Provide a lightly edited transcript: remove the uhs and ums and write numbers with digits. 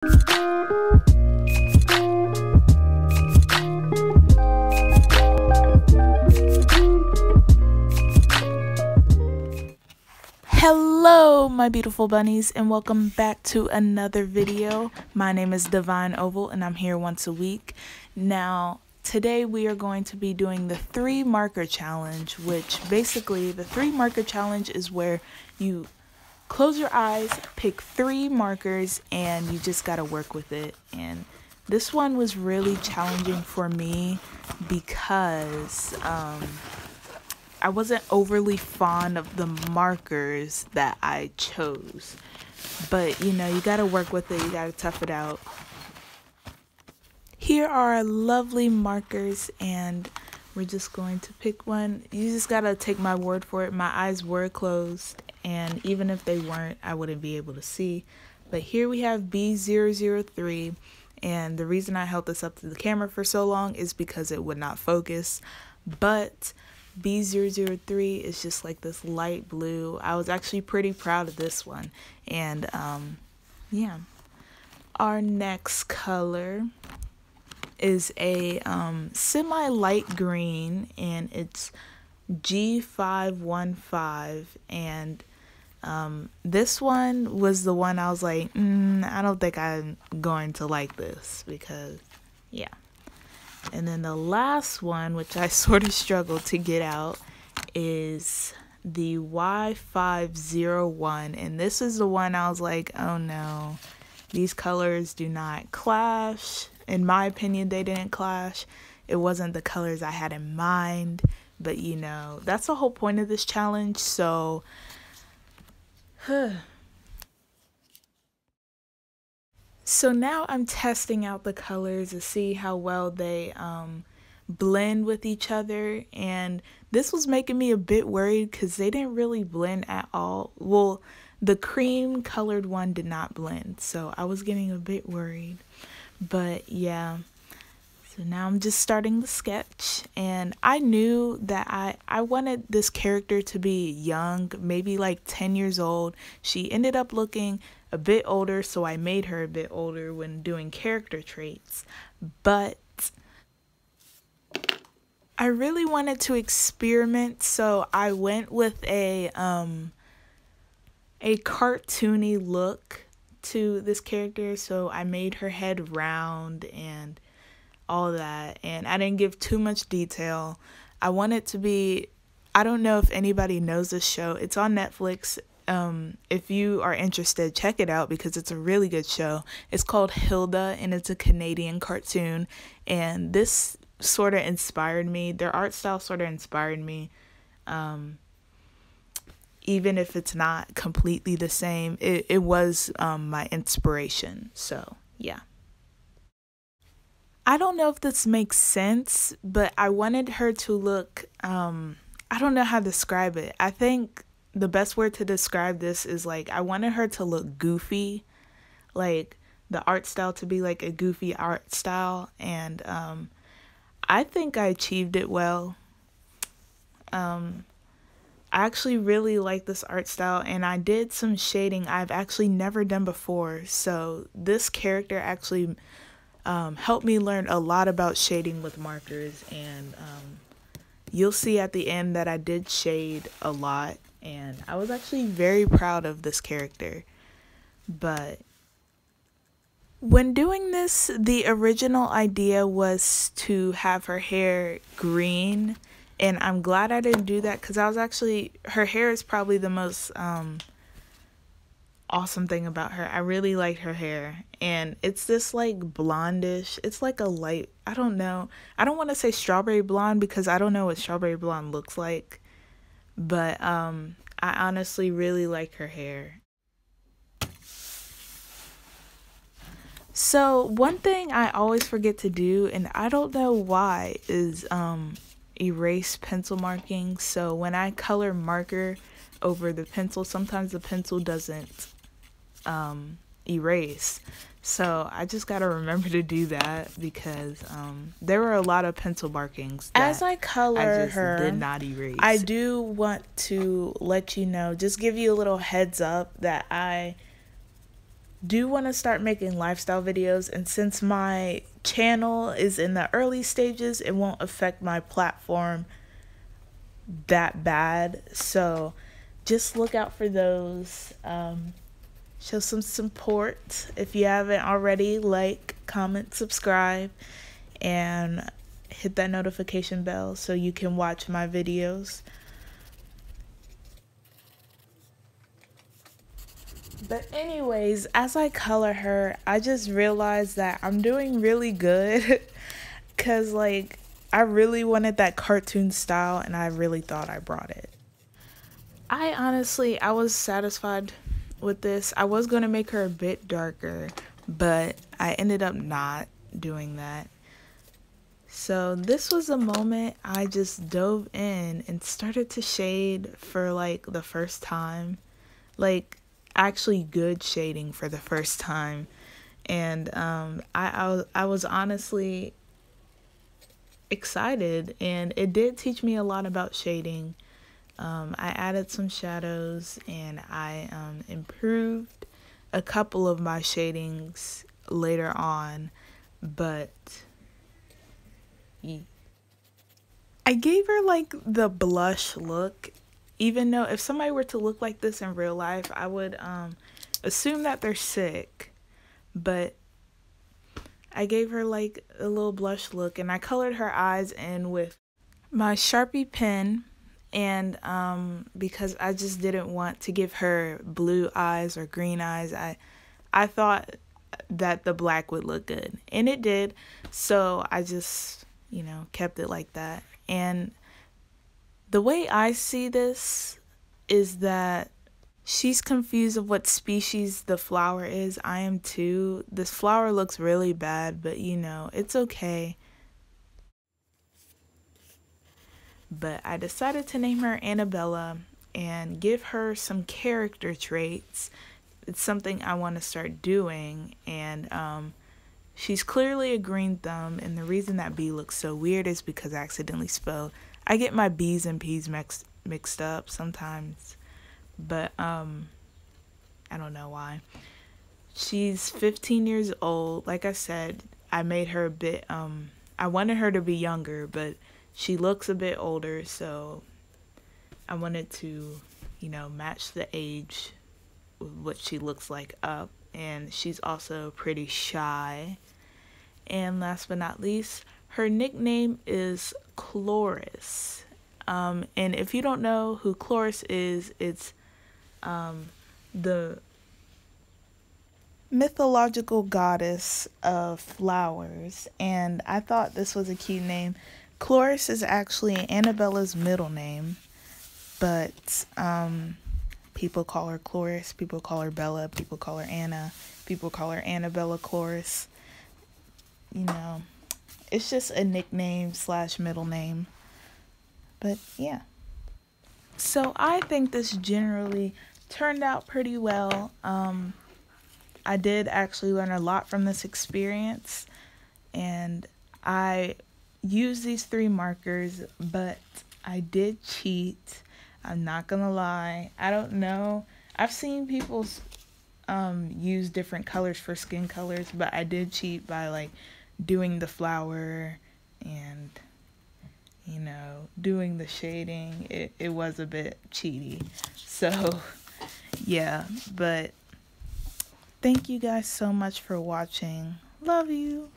Hello my beautiful bunnies, and welcome back to another video. My name is Divine Oval and I'm here once a week. Now today we are going to be doing the 3 marker challenge, which basically the 3 marker challenge is where you close your eyes, pick 3 markers, and you just gotta work with it. And this one was really challenging for me because I wasn't overly fond of the markers that I chose, but you know, you gotta work with it, you gotta tough it out. Here are our lovely markers, and we're just going to pick one. You just gotta take my word for it. My eyes were closed, and even if they weren't, I wouldn't be able to see. But here we have B003, and the reason I held this up to the camera for so long is because it would not focus. But B003 is just like this light blue. I was actually pretty proud of this one. And yeah, our next color is a semi light green, and it's G515. And this one was the one I was like, I don't think I'm going to like this, because yeah. And then the last one, which I sort of struggled to get out, is the Y501. And this is the one I was like, oh no, these colors do not clash. In my opinion, they didn't clash. It wasn't the colors I had in mind. But you know, that's the whole point of this challenge. So, So now I'm testing out the colors to see how well they blend with each other, and this was making me a bit worried because they didn't really blend at all. Well, the cream colored one did not blend, so I was getting a bit worried. But yeah, so now I'm just starting the sketch, and I knew that I wanted this character to be young, maybe like 10 years old. She ended up looking a bit older, so I made her a bit older when doing character traits. But I really wanted to experiment, so I went with a cartoony look to this character. So I made her head round and all that, and I didn't give too much detail. I want it to be, I don't know if anybody knows this show. It's on Netflix. If you are interested, check it out because it's a really good show. It's called Hilda, and it's a Canadian cartoon, and this sort of inspired me. Their art style sort of inspired me, even if it's not completely the same. It was my inspiration. So yeah, I don't know if this makes sense, but I wanted her to look, I don't know how to describe it. I think the best word to describe this is like, I wanted her to look goofy, like the art style to be like a goofy art style, and I think I achieved it well. I actually really like this art style, and I did some shading I've actually never done before, so this character actually helped me learn a lot about shading with markers, and you'll see at the end that I did shade a lot. And I was actually very proud of this character. But when doing this, the original idea was to have her hair green. And I'm glad I didn't do that, because I was actually, her hair is probably the most awesome thing about her. I really like her hair. And it's this like blondish, it's like a light, I don't know. I don't want to say strawberry blonde because I don't know what strawberry blonde looks like. But I honestly really like her hair. So one thing I always forget to do, and I don't know why, is erase pencil markings. So when I color marker over the pencil, sometimes the pencil doesn't erase. So I just gotta remember to do that, because there were a lot of pencil markings that as I color I just her, did not erase. I do want to let you know, just give you a little heads up that I do want to start making lifestyle videos, and since my channel is in the early stages, it won't affect my platform that bad. So just look out for those. Show some support if you haven't already. Like, comment, subscribe, and hit that notification bell so you can watch my videos. But anyways, as I color her, I just realized that I'm doing really good because like I really wanted that cartoon style and I really thought I brought it. I was satisfied with this. I was going to make her a bit darker, but I ended up not doing that. So this was a moment I just dove in and started to shade for like the first time. Like actually good shading for the first time. And I was honestly excited, and it did teach me a lot about shading. I added some shadows, and I improved a couple of my shadings later on, but I gave her like the blush look, even though if somebody were to look like this in real life, I would assume that they're sick. But I gave her like a little blush look, and I colored her eyes in with my Sharpie pen, and because I just didn't want to give her blue eyes or green eyes, I thought that the black would look good, and it did. So I just, you know, kept it like that. And the way I see this is that she's confused of what species the flower is. I am too. This flower looks really bad, but you know, it's okay. But I decided to name her Annabella and give her some character traits. It's something I want to start doing, and she's clearly a green thumb, and the reason that B looks so weird is because I accidentally spelled. I get my B's and P's mixed up sometimes, but I don't know why. She's 15 years old. Like I said, I made her a bit, I wanted her to be younger, but she looks a bit older, so I wanted to, you know, match the age with what she looks like up. And she's also pretty shy. And last but not least, her nickname is Chloris. And if you don't know who Chloris is, it's the mythological goddess of flowers. And I thought this was a cute name. Chloris is actually Annabella's middle name, but people call her Chloris, people call her Bella, people call her Anna, people call her Annabella Chloris. You know, it's just a nickname / middle name. But yeah. So I think this generally turned out pretty well. I did actually learn a lot from this experience, and I used these 3 markers, but I did cheat. I'm not gonna lie. I don't know. I've seen people use different colors for skin colors, but I did cheat by like doing the flower and, you know, doing the shading. It was a bit cheaty. So yeah, but thank you guys so much for watching. Love you.